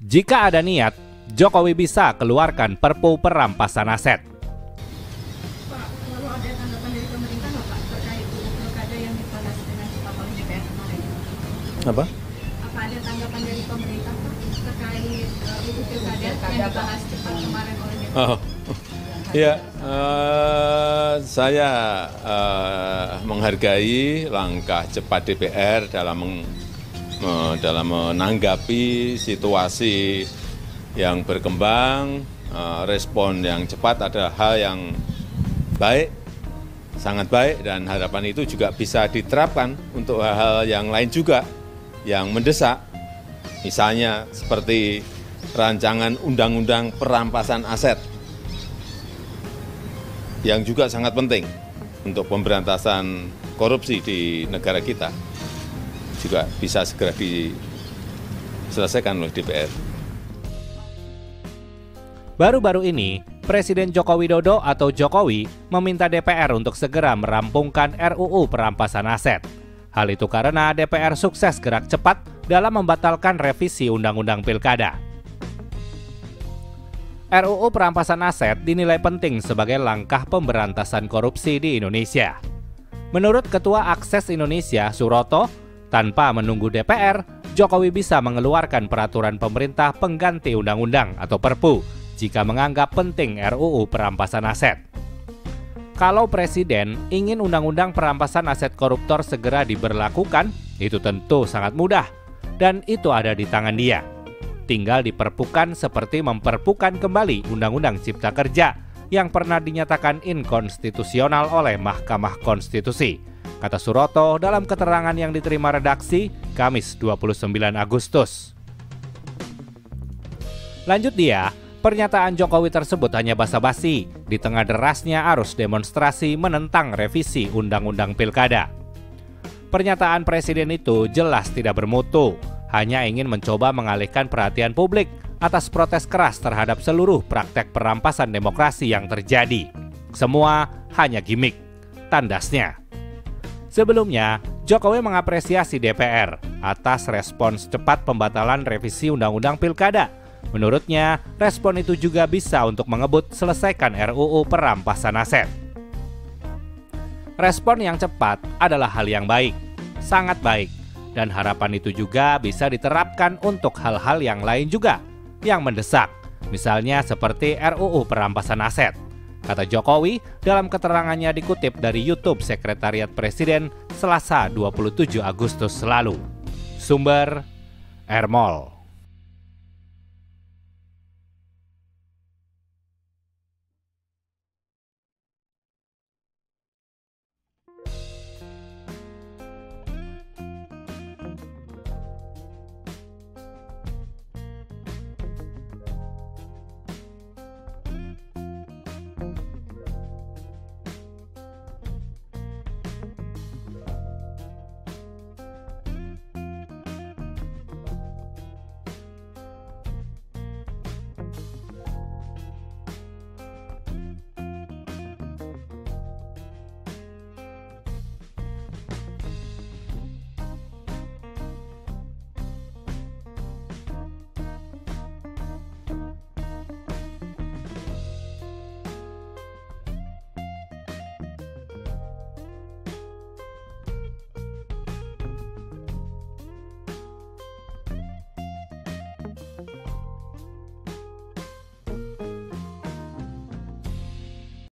Jika ada niat, Jokowi bisa keluarkan Perpu perampasan aset. Pak, kalau ada tanggapan dari pemerintah nggak Pak terkait pilkada yang dibalas dengan cepat oleh DPR kemarin? Apa? Apa ada tanggapan dari pemerintah Pak terkait pilkada yang dibahas cepat kemarin oleh DPR? Ya, saya menghargai langkah cepat DPR dalam menanggapi situasi yang berkembang. Respon yang cepat adalah hal yang baik, sangat baik, dan harapan itu juga bisa diterapkan untuk hal-hal yang lain juga yang mendesak, misalnya seperti rancangan undang-undang perampasan aset yang juga sangat penting untuk pemberantasan korupsi di negara kita, juga bisa segera diselesaikan oleh DPR. Baru-baru ini, Presiden Joko Widodo atau Jokowi meminta DPR untuk segera merampungkan RUU perampasan aset. Hal itu karena DPR sukses gerak cepat dalam membatalkan revisi Undang-Undang Pilkada. RUU perampasan aset dinilai penting sebagai langkah pemberantasan korupsi di Indonesia. Menurut Ketua Akses Indonesia, Suroto, tanpa menunggu DPR, Jokowi bisa mengeluarkan peraturan pemerintah pengganti undang-undang atau Perpu jika menganggap penting RUU perampasan aset. Kalau Presiden ingin undang-undang perampasan aset koruptor segera diberlakukan, itu tentu sangat mudah, dan itu ada di tangan dia. Tinggal diperpukan seperti memperpukan kembali Undang-Undang Cipta Kerja yang pernah dinyatakan inkonstitusional oleh Mahkamah Konstitusi, kata Suroto dalam keterangan yang diterima redaksi Kamis 29 Agustus. Lanjut dia, pernyataan Jokowi tersebut hanya basa-basi di tengah derasnya arus demonstrasi menentang revisi Undang-Undang Pilkada. Pernyataan Presiden itu jelas tidak bermutu, hanya ingin mencoba mengalihkan perhatian publik atas protes keras terhadap seluruh praktek perampasan demokrasi yang terjadi. Semua hanya gimmick, tandasnya. Sebelumnya, Jokowi mengapresiasi DPR atas respons cepat pembatalan revisi Undang-Undang Pilkada. Menurutnya, respon itu juga bisa untuk mengebut selesaikan RUU perampasan aset. Respon yang cepat adalah hal yang baik, sangat baik. Dan harapan itu juga bisa diterapkan untuk hal-hal yang lain juga, yang mendesak, misalnya seperti RUU perampasan aset, kata Jokowi dalam keterangannya dikutip dari YouTube Sekretariat Presiden Selasa 27 Agustus lalu. Sumber Ermol.